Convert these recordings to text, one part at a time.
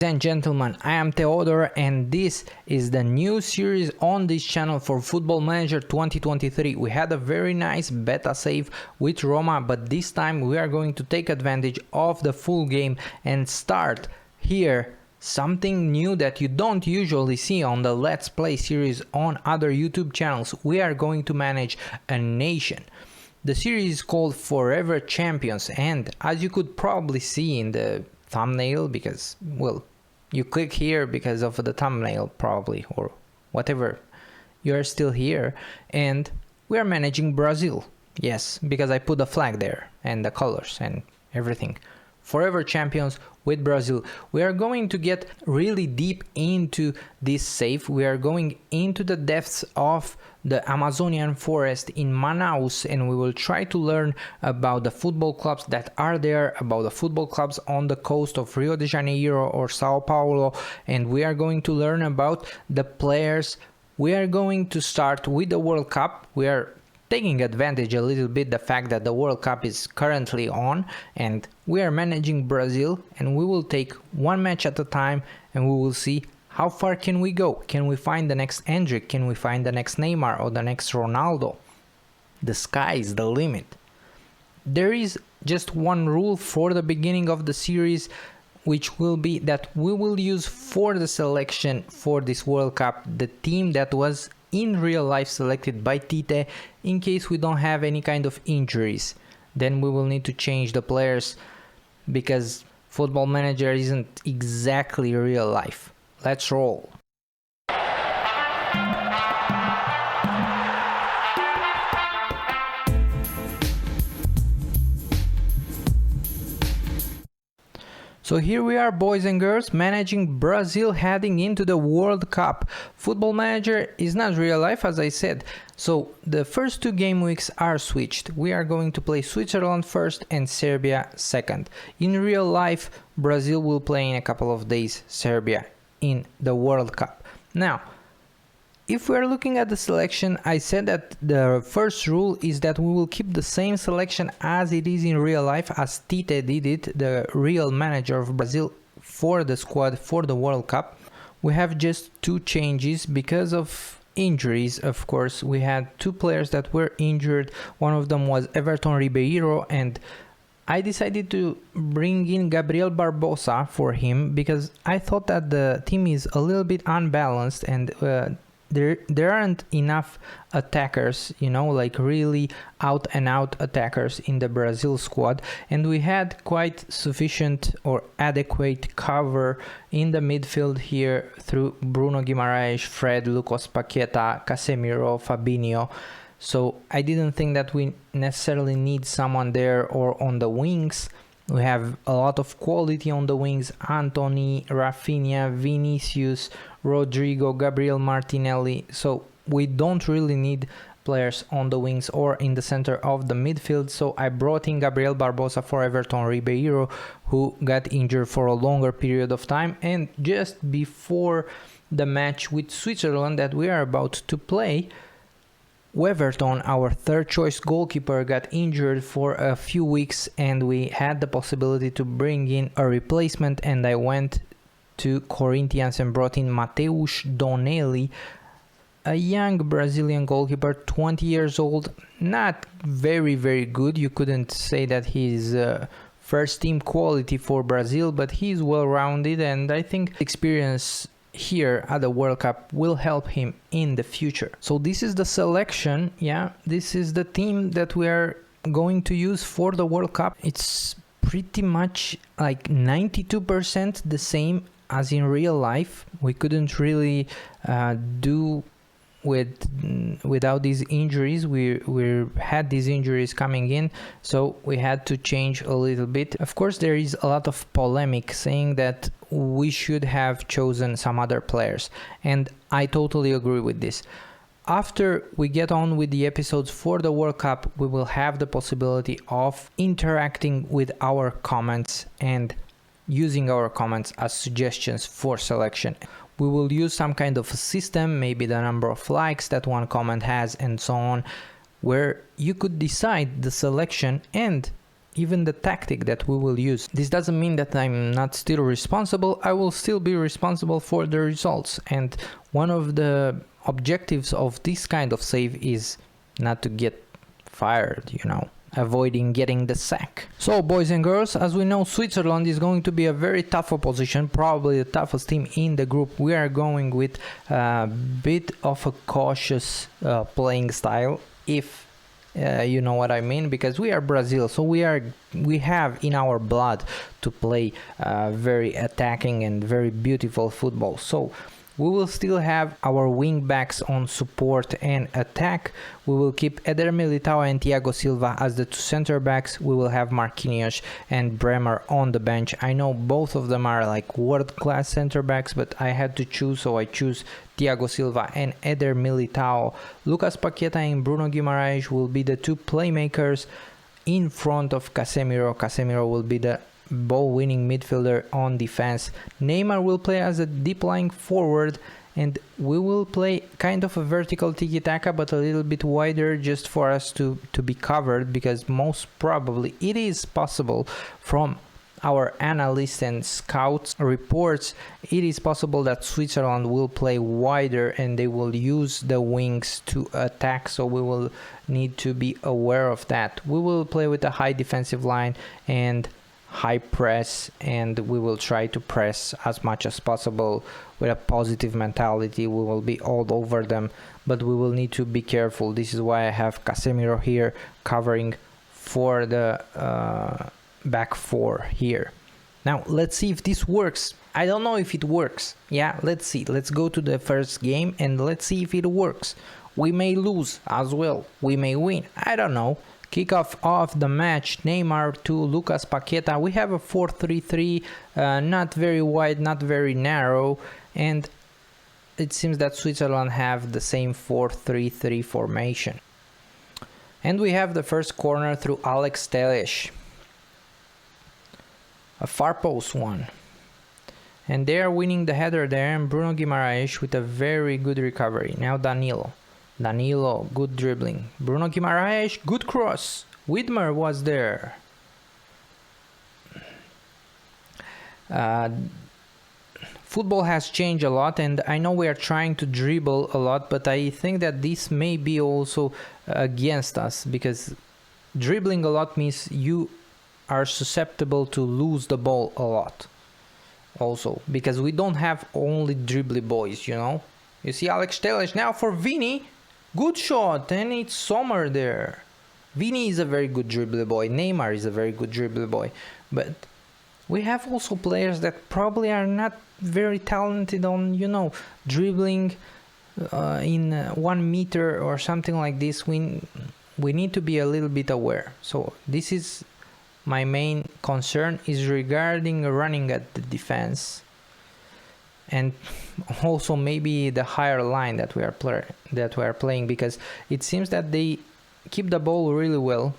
Ladies and gentlemen, I am Teodor and this is the new series on this channel for Football Manager 2023. We had a very nice beta save with Roma, but this time we are going to take advantage of the full game and start here something new that you don't usually see on the Let's Play series on other YouTube channels. We are going to manage a nation. The series is called Forever Champions, and as you could probably see in the thumbnail, because, well, you click here because of the thumbnail probably, or whatever, you are still here, and we are managing Brazil. Yes, because I put the flag there and the colors and everything. Forever Champions with Brazil. We are going to get really deep into this save. We are going into the depths of the Amazonian forest in Manaus, and we will try to learn about the football clubs that are there, about the football clubs on the coast of Rio de Janeiro or Sao Paulo, and we are going to learn about the players. We are going to start with the World Cup. We are taking advantage a little bit the fact that the World Cup is currently on, and we are managing Brazil, and we will take one match at a time and we will see how far can we go. Can we find the next Endrick? Can we find the next Neymar or the next Ronaldo? The sky is the limit. There is just one rule for the beginning of the series, which will be that we will use for the selection for this World Cup the team that was in real life selected by Tite, in case we don't have any kind of injuries. Then we will need to change the players, because Football Manager isn't exactly real life. Let's roll. So here we are, boys and girls, managing Brazil heading into the World Cup. Football Manager is not real life, as I said. So the first two game weeks are switched. We are going to play Switzerland first and Serbia second. In real life, Brazil will play in a couple of days Serbia in the World Cup. Now, if we are looking at the selection, I said that the first rule is that we will keep the same selection as it is in real life, as Tite did it, the real manager of Brazil, for the squad for the World Cup. We have just two changes because of injuries. Of course, we had two players that were injured. One of them was Everton Ribeiro, and I decided to bring in Gabriel Barbosa for him because I thought that the team is a little bit unbalanced, and there aren't enough attackers, you know, like really out and out attackers in the Brazil squad, and we had quite sufficient or adequate cover in the midfield here through Bruno Guimaraes, Fred, Lucas Paqueta, Casemiro, Fabinho. So I didn't think that we necessarily need someone there or on the wings. We have a lot of quality on the wings: Antony, Rafinha, Vinicius, Rodrigo, Gabriel Martinelli. So we don't really need players on the wings or in the center of the midfield. So I brought in Gabriel Barbosa for Everton Ribeiro, who got injured for a longer period of time. And just before the match with Switzerland that we are about to play, Weverton, our third choice goalkeeper, got injured for a few weeks, and we had the possibility to bring in a replacement, and I went to Corinthians and brought in Mateus Donelli, a young Brazilian goalkeeper, 20 years old, not very good. You couldn't say that he's first team quality for Brazil, but he's well rounded, and I think experience here at the World Cup will help him in the future. So this is the selection. Yeah, this is the team that we are going to use for the World Cup. It's pretty much like 92% the same as in real life. We couldn't really do without these injuries. We had these injuries coming in, so we had to change a little bit. Of course, there is a lot of polemic saying that we should have chosen some other players, and I totally agree with this. After we get on with the episodes for the World Cup, we will have the possibility of interacting with our comments and using our comments as suggestions for selection. We will use some kind of a system, maybe the number of likes that one comment has and so on, where you could decide the selection and even the tactic that we will use. This doesn't mean that I'm not still responsible. I will still be responsible for the results, and one of the objectives of this kind of save is not to get fired, you know, avoiding getting the sack. So boys and girls, as we know, Switzerland is going to be a very tough opposition, probably the toughest team in the group. We are going with a bit of a cautious playing style, if you know what I mean, because we are Brazil, so we have in our blood to play very attacking and very beautiful football. So we will still have our wing backs on support and attack. We will keep Eder Militao and Thiago Silva as the two center backs. We will have Marquinhos and Bremer on the bench. I know both of them are like world-class center backs, but I had to choose, so I choose Thiago Silva and Eder Militao. Lucas Paqueta and Bruno Guimaraes will be the two playmakers in front of Casemiro. Casemiro will be the ball-winning midfielder on defense. Neymar will play as a deep-lying forward, and we will play kind of a vertical tiki-taka, but a little bit wider, just for us to be covered, because most probably it is possible, from our analysts and scouts reports, it is possible that Switzerland will play wider and they will use the wings to attack, so we will need to be aware of that. We will play with a high defensive line and high press, and we will try to press as much as possible with a positive mentality. We will be all over them, but we will need to be careful. This is why I have Casemiro here covering for the back four here. Now let's see if this works. I don't know if it works. Yeah, let's see. Let's go to the first game and let's see if it works. We may lose as well, we may win, I don't know. Kickoff of the match, Neymar to Lucas Paqueta. We have a 4-3-3, not very wide, not very narrow, and it seems that Switzerland have the same 4-3-3 formation. And we have the first corner through Alex Telles, a far post one. And they are winning the header there, and Bruno Guimaraes with a very good recovery. Now Danilo, good dribbling. Bruno Guimaraes, good cross. Widmer was there. Football has changed a lot, and I know we are trying to dribble a lot, but I think that this may be also against us, because dribbling a lot means you are susceptible to lose the ball a lot. Also, because we don't have only dribbly boys, you know. You see Alex Telles now for Vini. Good shot, and it's Sommer there. Vini is a very good dribbly boy. Neymar is a very good dribbly boy. But we have also players that probably are not very talented on, you know, dribbling in 1 meter or something like this. We need to be a little bit aware. So this is my main concern, is regarding running at the defense. And also maybe the higher line that we are playing, because it seems that they keep the ball really well.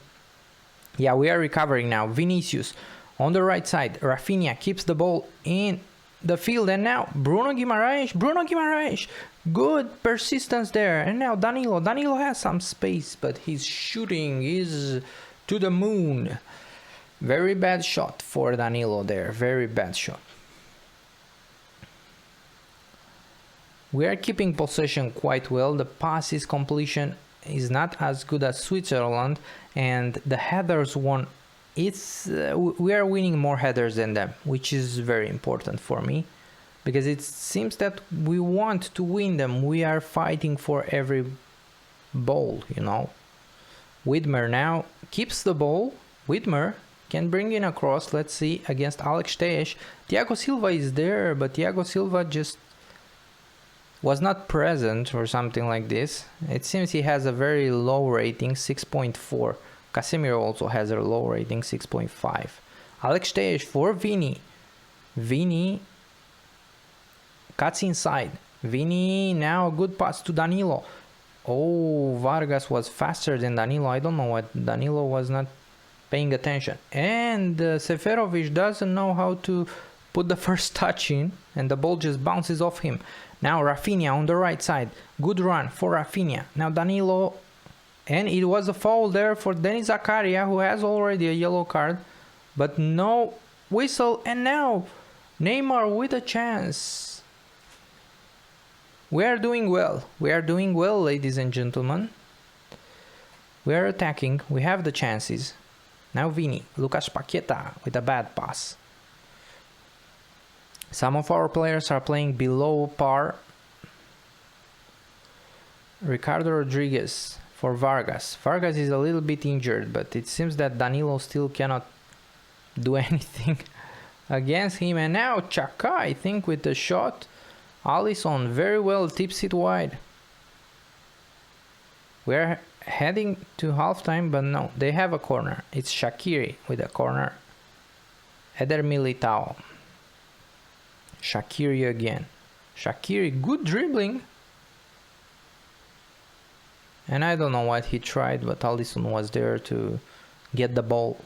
Yeah, we are recovering now. Vinicius on the right side. Rafinha keeps the ball in the field, and now Bruno Guimaraes, good persistence there. And now Danilo has some space, but his shooting is to the moon. Very bad shot for Danilo there, very bad shot. We are keeping possession quite well. The passes completion is not as good as Switzerland, and the headers won. We are winning more headers than them, which is very important for me, because it seems that we want to win them. We are fighting for every ball, you know. Widmer now keeps the ball. Widmer can bring in a cross. Let's see, against Alex Telles. Thiago Silva is there, but Thiago Silva just was not present or something like this. It seems he has a very low rating, 6.4. Casemiro also has a low rating, 6.5. Alex Telles for Vini. Vini cuts inside. Vini now, good pass to Danilo. Oh, Vargas was faster than Danilo. I don't know what, Danilo was not paying attention. And Seferovic doesn't know how to put the first touch in, and the ball just bounces off him. Now Rafinha on the right side. Good run for Rafinha. Now Danilo And it was a foul there for Denis Zakaria, who has already a yellow card. But no whistle, and now Neymar with a chance. We are doing well. We are doing well, ladies and gentlemen. We are attacking. We have the chances. Now Vini, Lucas Paqueta with a bad pass. Some of our players are playing below par. Ricardo Rodriguez for Vargas. Vargas is a little bit injured, but it seems that Danilo still cannot do anything against him. And now Chaka, I think, with the shot. Alisson very well tips it wide. We're heading to halftime, but no, they have a corner. It's Shaqiri with a corner. Eder Militao. Shaqiri again. Shaqiri, good dribbling. And I don't know what he tried, but Alisson was there to get the ball.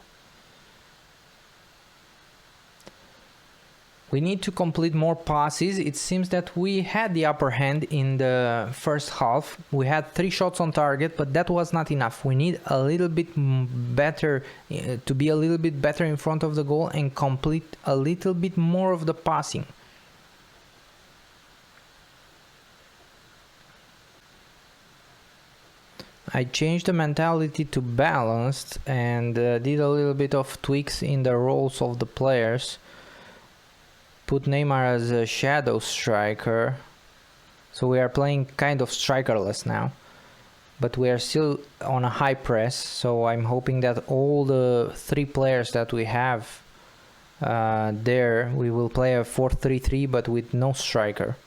We need to complete more passes. It seems that we had the upper hand in the first half. We had 3 shots on target, but that was not enough. We need a little bit better, to be a little bit better in front of the goal and complete a little bit more of the passing. I changed the mentality to balanced and did a little bit of tweaks in the roles of the players. Put Neymar as a shadow striker, so we are playing kind of strikerless now, but we are still on a high press, so I'm hoping that all the 3 players that we have there, we will play a 4-3-3 but with no striker.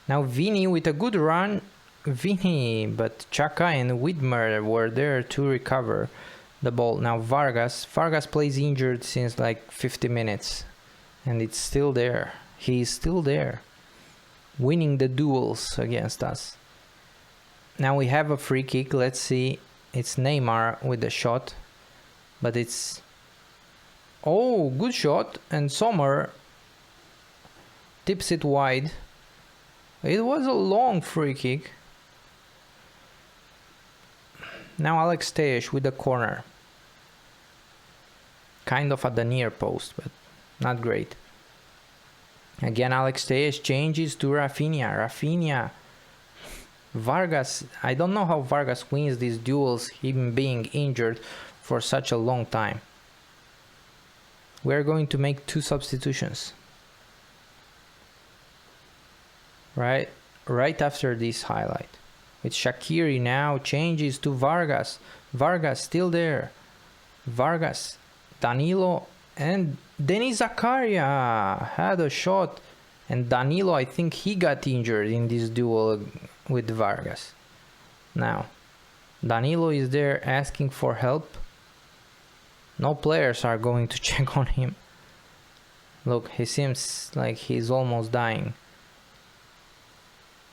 Now Vini with a good run. Vini, but Chaka and Widmer were there to recover the ball. Now Vargas plays injured since like 50 minutes. And it's still there. He's still there, winning the duels against us. Now we have a free kick. Let's see. It's Neymar with the shot, but it's... Oh, good shot. And Sommer tips it wide. It was a long free kick. Now Alex Tejes with the corner. Kind of at the near post, but not great. Again, Alex Tejes changes to Rafinha. Vargas, I don't know how Vargas wins these duels, him being injured for such a long time. We're going to make 2 substitutions. Right after this highlight. With Shaqiri now changes to Vargas. Vargas still there. Vargas, Danilo, and Denis Zakaria had a shot, and Danilo, I think he got injured in this duel with Vargas. Now Danilo is there asking for help. No players are going to check on him. Look, he seems like he's almost dying.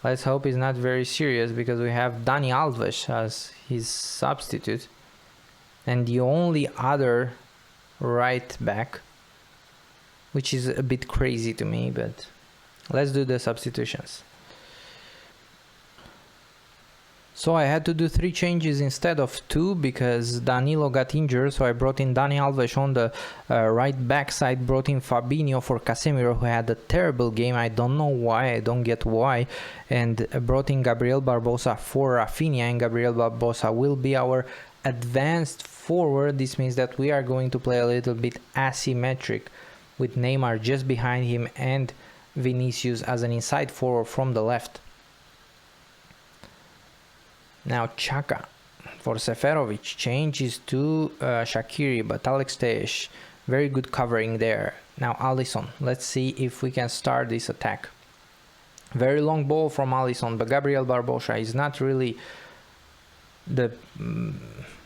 Let's hope he's not very serious, because we have Dani Alves as his substitute and the only other right back, which is a bit crazy to me, but let's do the substitutions. So I had to do 3 changes instead of 2 because Danilo got injured, so I brought in Dani Alves on the right back side, brought in Fabinho for Casemiro, who had a terrible game. I don't know why, I don't get why, and brought in Gabriel Barbosa for Rafinha, and Gabriel Barbosa will be our advanced forward. This means that we are going to play a little bit asymmetric with Neymar just behind him and Vinicius as an inside forward from the left. Now Chaka for Seferovic changes to Shaqiri, but Alex Tejes, very good covering there. Now Alisson, let's see if we can start this attack. Very long ball from Alisson, but Gabriel Barbosa is not really the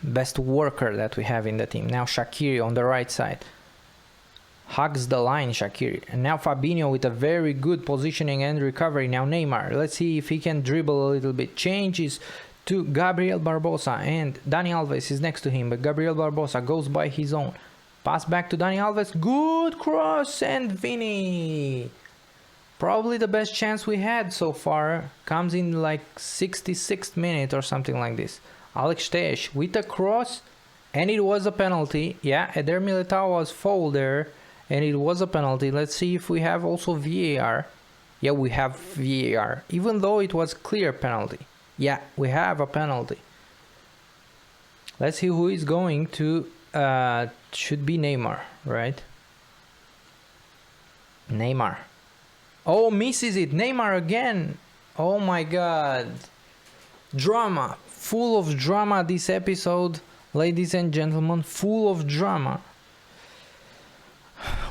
best worker that we have in the team. Now Shaqiri on the right side. Hugs the line, Shaqiri. And now Fabinho with a very good positioning and recovery. Now Neymar, let's see if he can dribble a little bit. Changes to Gabriel Barbosa, and Dani Alves is next to him, but Gabriel Barbosa goes by his own. Pass back to Dani Alves, good cross, and Vini. Probably the best chance we had so far. Comes in like 66th minute or something like this. Alex Tesh with a cross, and it was a penalty. Yeah, Eder Militao was fouled there, and it was a penalty. Let's see if we have also VAR. Yeah, we have VAR, even though it was clear penalty. Yeah, we have a penalty. Let's see who is going to, should be Neymar, right? Neymar. Oh, misses it. Neymar again. Oh my god. Drama. Full of drama this episode, ladies and gentlemen. Full of drama.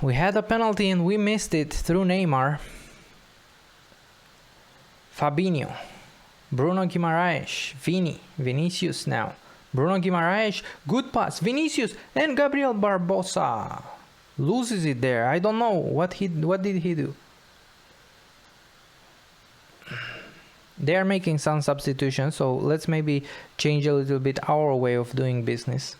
We had a penalty and we missed it through Neymar. Fabinho. Bruno Guimaraes. Vinicius now. Bruno Guimaraes. Good pass. Vinicius and Gabriel Barbosa. Loses it there. I don't know what did he do. They are making some substitutions, so let's maybe change a little bit our way of doing business.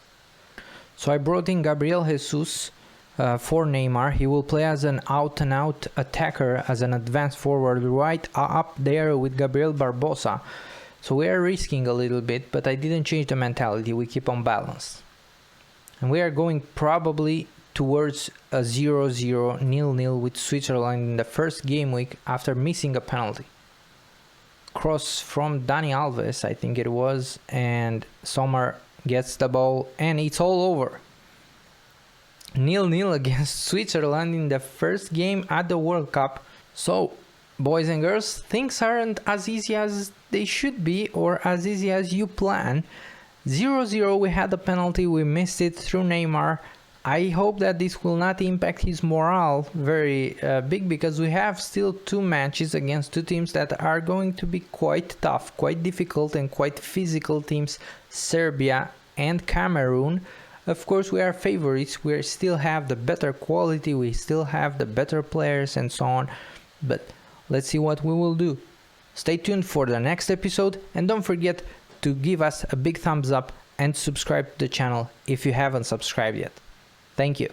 So I brought in Gabriel Jesus for Neymar. He will play as an out-and-out attacker, as an advanced forward, right up there with Gabriel Barbosa. So we are risking a little bit, but I didn't change the mentality. We keep on balance. And we are going probably towards a 0-0, 0-0 with Switzerland in the first game week after missing a penalty. Cross from Dani Alves, I think it was, and Sommer gets the ball, and it's all over. 0-0 against Switzerland in the first game at the World Cup. So, boys and girls, things aren't as easy as they should be, or as easy as you plan. 0-0, we had a penalty, we missed it through Neymar. I hope that this will not impact his morale very big, because we have still 2 matches against 2 teams that are going to be quite tough, quite difficult and quite physical teams, Serbia and Cameroon. Of course, we are favorites, we still have the better quality, we still have the better players and so on, but let's see what we will do. Stay tuned for the next episode, and don't forget to give us a big thumbs up and subscribe to the channel if you haven't subscribed yet. Thank you.